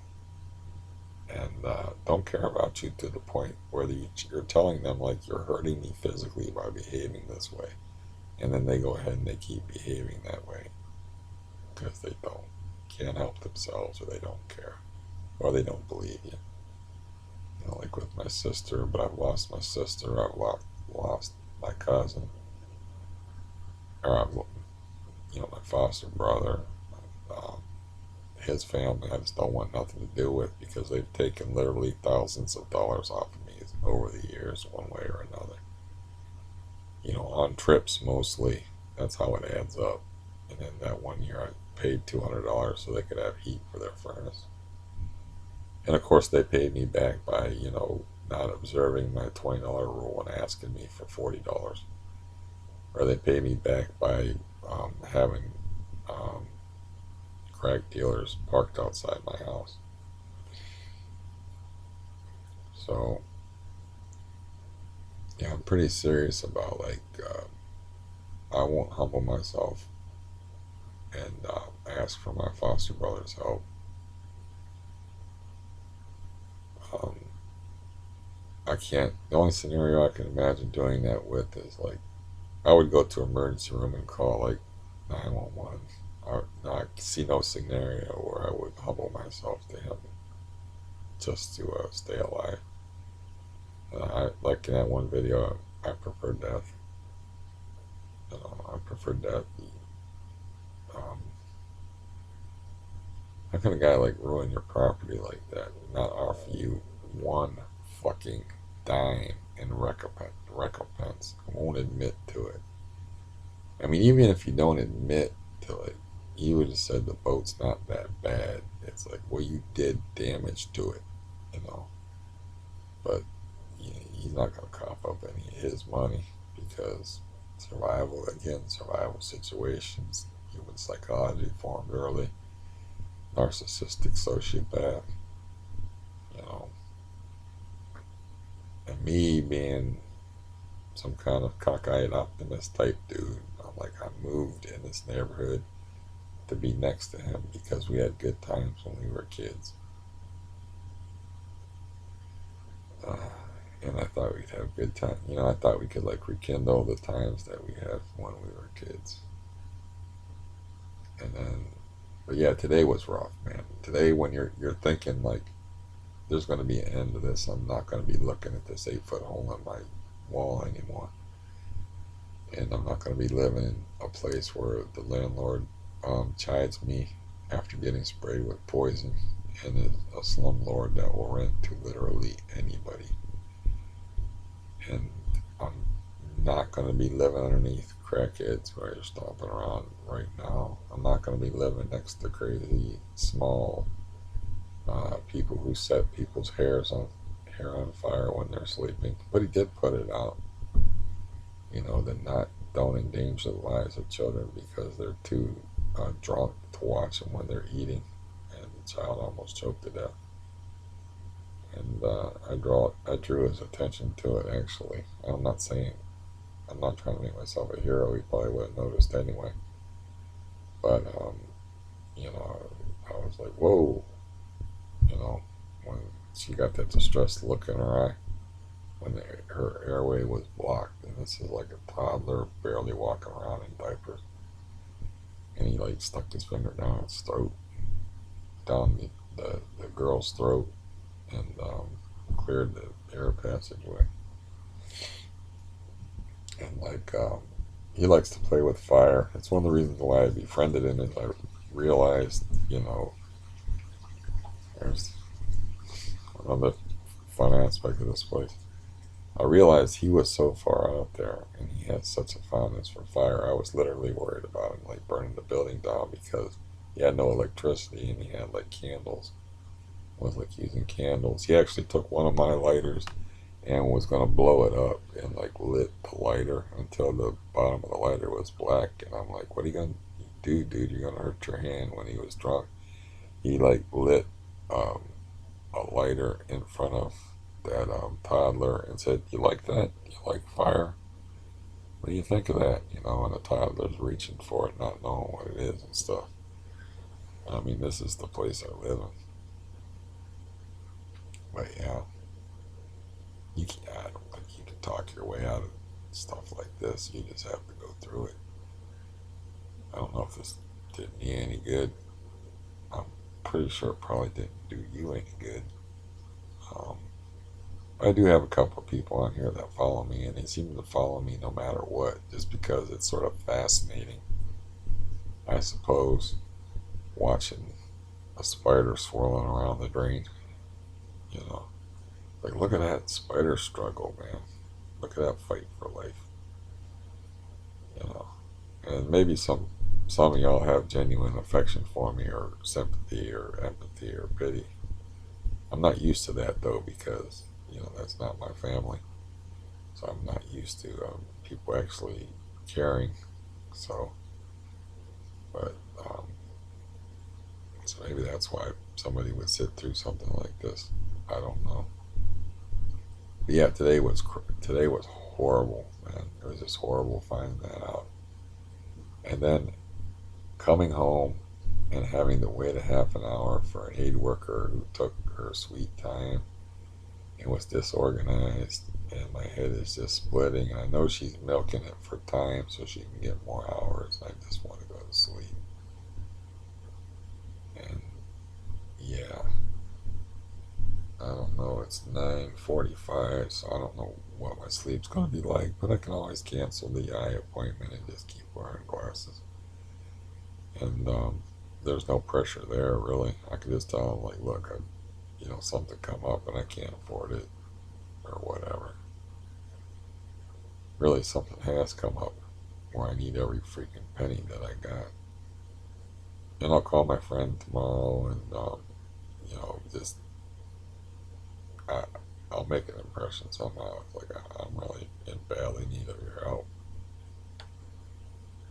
and don't care about you to the point where you're telling them like you're hurting me physically by behaving this way, and then they go ahead and they keep behaving that way because they can't help themselves, or they don't care, or they don't believe you. You know, like with my sister, but I've lost my sister, I've lost my cousin, or I've, you know, my foster brother, um, his family. I just don't want nothing to do with because they've taken literally thousands of dollars off of me over the years, one way or another. You know, on trips mostly. That's how it adds up. And then that one year I paid $200 so they could have heat for their furnace. And of course they paid me back by, you know, not observing my $20 rule and asking me for $40. Or they paid me back by having crack dealers parked outside my house. So, yeah, I'm pretty serious about like, I won't humble myself and ask for my foster brother's help. Um, I can't. The only scenario I can imagine doing that with is like I would go to emergency room and call like 911. I see no scenario where I would humble myself to him just to stay alive. I like in that one video, I prefer death. You know, I prefer death. Um, how can a guy like ruin your property like that? Not offer you one fucking dime in recompense. I won't admit to it. I mean, even if you don't admit to it, you would have said the boat's not that bad. It's like, well, you did damage to it, you know. But he's not going to cough up any of his money because survival situations, human psychology formed early, narcissistic sociopath, you know. And me being some kind of cockeyed optimist type dude, I'm like, I moved in this neighborhood to be next to him because we had good times when we were kids. Uh, and I thought we'd have good time. You know, I thought we could like rekindle the times that we had when we were kids. And then, but yeah, today was rough, man. Today, when you're thinking like, there's going to be an end to this. I'm not going to be looking at this 8-foot hole in my wall anymore. And I'm not going to be living in a place where the landlord chides me after getting sprayed with poison and is a slumlord that will rent to literally anybody. And I'm not going to be living underneath crackheads who are stomping around right now. I'm not going to be living next to crazy small people who set people's hair on fire when they're sleeping. But he did put it out, you know, that don't endanger the lives of children because they're too drunk to watch them when they're eating, and the child almost choked to death. And I drew his attention to it. Actually, I'm not trying to make myself a hero. He probably would have noticed anyway. But you know, I was like, whoa, you know, when she got that distressed look in her eye when her airway was blocked. And this is like a toddler barely walking around in diapers. And he like stuck his finger down its throat, down the girl's throat, and cleared the air passageway. And like he likes to play with fire. It's one of the reasons why I befriended him. Is I realized, there's another fun aspect of this place. I realized he was so far out there, and he had such a fondness for fire. I was literally worried about him like burning the building down because he had no electricity and he had like candles. Was like using candles. He actually took one of my lighters and was gonna blow it up and like lit the lighter until the bottom of the lighter was black. And I'm like, what are you gonna do, dude? You're gonna hurt your hand. When he was drunk, he like lit um, a lighter in front of that toddler and said, "You like that? You like fire? What do you think of that?" And the toddler's reaching for it, not knowing what it is and stuff. I mean, this is the place I live in. But yeah, I don't think you can talk your way out of stuff like this. You just have to go through it. I don't know if this did me any good. I'm pretty sure it probably didn't do you any good. Um, I do have a couple of people on here that follow me, and they seem to follow me no matter what, just because it's sort of fascinating, I suppose, watching a spider swirling around the drain. You know, like look at that spider struggle, man. Look at that fight for life. You know, and maybe some of y'all have genuine affection for me, or sympathy, or empathy, or pity. I'm not used to that though, because that's not my family, so I'm not used to people actually caring. So, but so maybe that's why somebody would sit through something like this. I don't know. But yeah, today was horrible, man. It was just horrible finding that out, and then coming home and having to wait a half an hour for an aid worker who took her sweet time and was disorganized, and my head is just splitting. I know she's milking it for time so she can get more hours. I just want to go to sleep. And yeah, I don't know. It's 9:45, so I don't know what my sleep's gonna be like. But I can always cancel the eye appointment and just keep wearing glasses. And there's no pressure there really. I could just tell them like, look, something come up and I can't afford it or whatever. Really, something has come up where I need every freaking penny that I got. And I'll call my friend tomorrow and just I, I'll make an impression somehow. It's like I'm really in badly need of your help.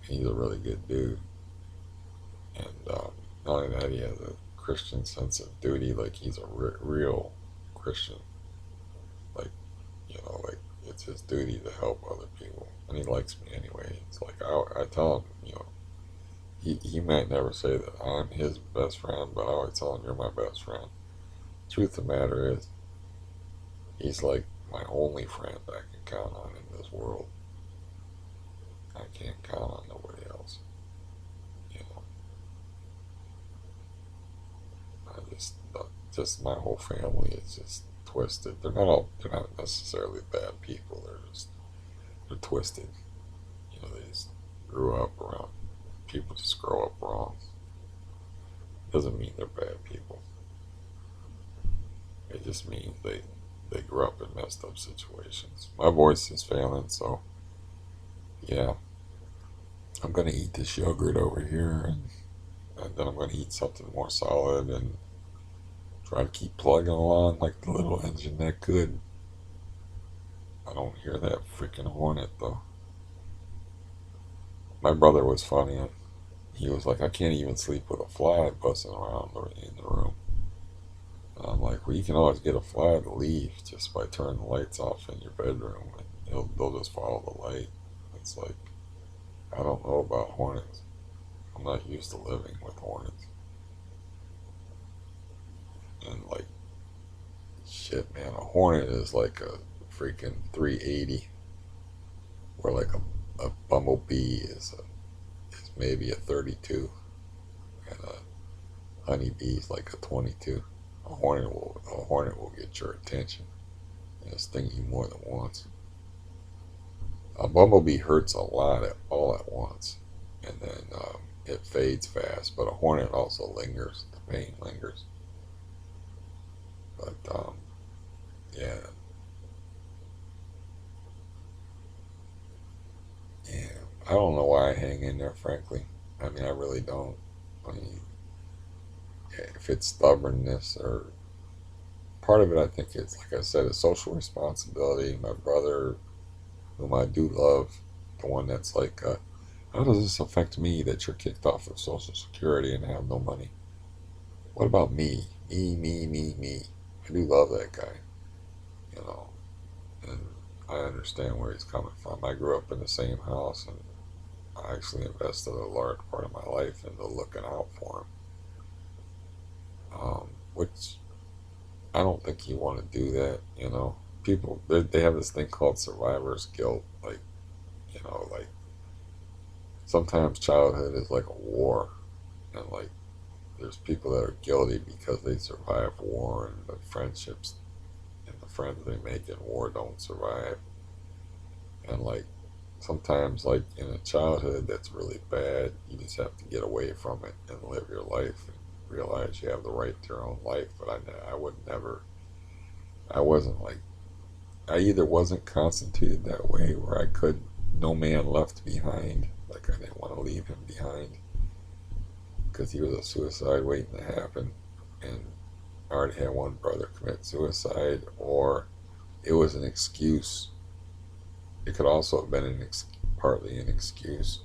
He's a really good dude, and not only that, he has a Christian sense of duty. Like he's a real Christian. Like like it's his duty to help other people, and he likes me anyway. It's like I tell him, he might never say that I'm his best friend, but I always tell him, you're my best friend. Truth of the matter is, he's like my only friend I can count on in this world. I can't count on nobody else. You know, just my whole family is just twisted. They're not necessarily bad people. They're twisted. They just grew up around people. Just grow up wrong. Doesn't mean they're bad people. It just means they grew up in messed up situations. My voice is failing, so yeah, I'm gonna eat this yogurt over here, and then I'm gonna eat something more solid and try to keep plugging along like the little engine that could. I don't hear that freaking hornet though. My brother was funny. He was like, I can't even sleep with a fly buzzing around in the room. And I'm like, well, you can always get a fly to leave just by turning the lights off in your bedroom, and they'll just follow the light. It's like, I don't know about hornets. I'm not used to living with hornets. And like, Hornet is like a freaking 380, where like a bumblebee is maybe a 32, and a honeybee is like a 22. A hornet will get your attention and sting you more than once. A bumblebee hurts a lot all at once, and then it fades fast. But a hornet also lingers. The pain lingers. But yeah, yeah. I don't know why I hang in there. Frankly, I mean, I really don't. I mean, if it's stubbornness or part of it, I think it's like I said, a social responsibility. My brother, whom I do love, the one that's like, how does this affect me that you're kicked off of Social Security and have no money? What about me? Me. I do love that guy, you know, and I understand where he's coming from. I grew up in the same house, and I actually invested a large part of my life into looking out for him, which I don't think you want to do that, you know. People, they have this thing called survivor's guilt. Like, like sometimes childhood is like a war, and like there's people that are guilty because they survive war, and the friendships and the friends they make in war don't survive. And like sometimes, like in a childhood that's really bad, you just have to get away from it and live your life and realize you have the right to your own life. But I would never, I wasn't like, I either wasn't constituted that way where I could, no man left behind, like I didn't want to leave him behind because he was a suicide waiting to happen, and I already had one brother commit suicide, or it was an excuse. It could also have been partly an excuse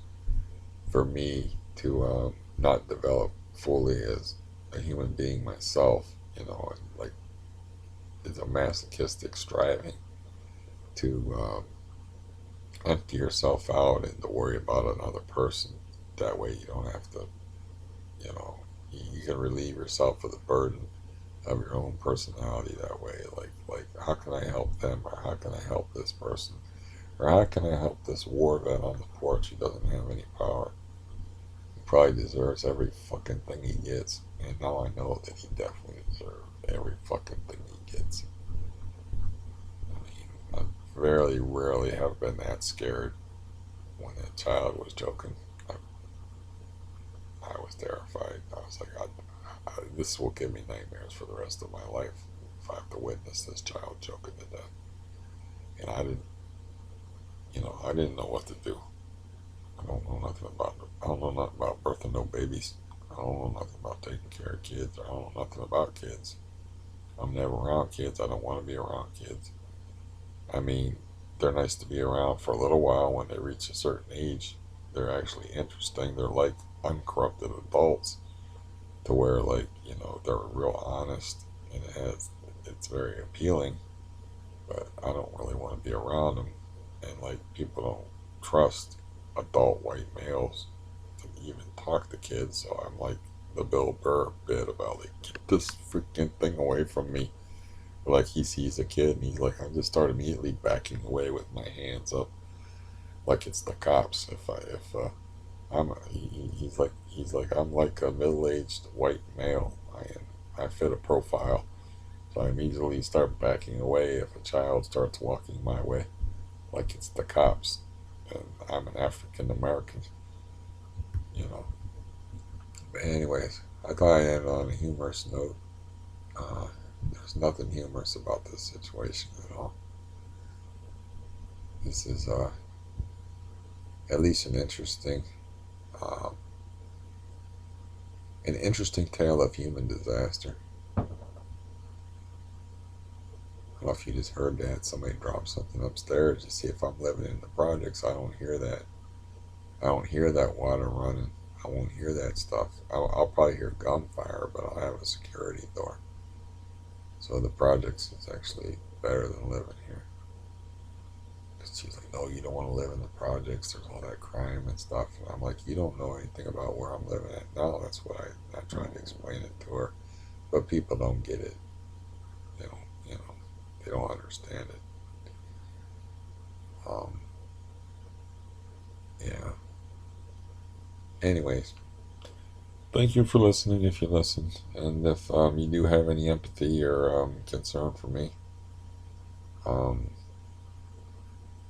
for me to not develop fully as a human being myself, and like it's a masochistic striving to empty yourself out and to worry about another person. That way you don't have to, you know, you can relieve yourself of the burden of your own personality that way. Like how can I help them, or how can I help this person, or how can I help this war vet on the porch who doesn't have any power? He probably deserves every fucking thing he gets, and now I know that he definitely deserves every fucking thing he gets. I mean, I very rarely have been that scared when that child was joking. I was terrified. I was like, this will give me nightmares for the rest of my life if I have to witness this child choking to death. And I didn't know what to do. I don't know nothing about it. I don't know nothing about birthing no babies. I don't know nothing about taking care of kids. I don't know nothing about kids. I'm never around kids. I don't want to be around kids. I mean, they're nice to be around for a little while. When they reach a certain age, they're actually interesting. They're like uncorrupted adults, to where like they're real honest, and it's very appealing. But I don't really want to be around them, and like people don't trust adult white males to even talk to kids. So I'm like the Bill Burr bit about like, get this freaking thing away from me. Like he sees a kid and he's like, I just start immediately backing away with my hands up, like it's the cops. If he's like I'm like a middle-aged white male. I fit a profile, so I immediately start backing away if a child starts walking my way, like it's the cops, and I'm an African American. You know. But anyways, I thought I ended on a humorous note. Uh, there's nothing humorous about this situation at all. This is at least uh, an interesting tale of human disaster. I don't know if you just heard that. Somebody dropped something upstairs to see if I'm living in the projects. I don't hear that. I don't hear that water running. I won't hear that stuff. I'll probably hear gunfire, but I'll have a security door. So the projects is actually better than living here. Because she's like, no, you don't want to live in the projects. There's all that crime and stuff. And I'm like, you don't know anything about where I'm living at now. That's what I tried to explain it to her. But people don't get it. They don't, They don't understand it. Um, yeah. Anyways, thank you for listening if you listened. And if you do have any empathy or concern for me, um,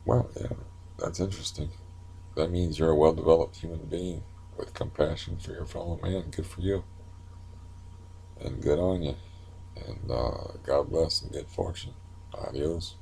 well, yeah, that's interesting. That means you're a well developed human being with compassion for your fellow man. Good for you. And good on you. And God bless and good fortune. Adios.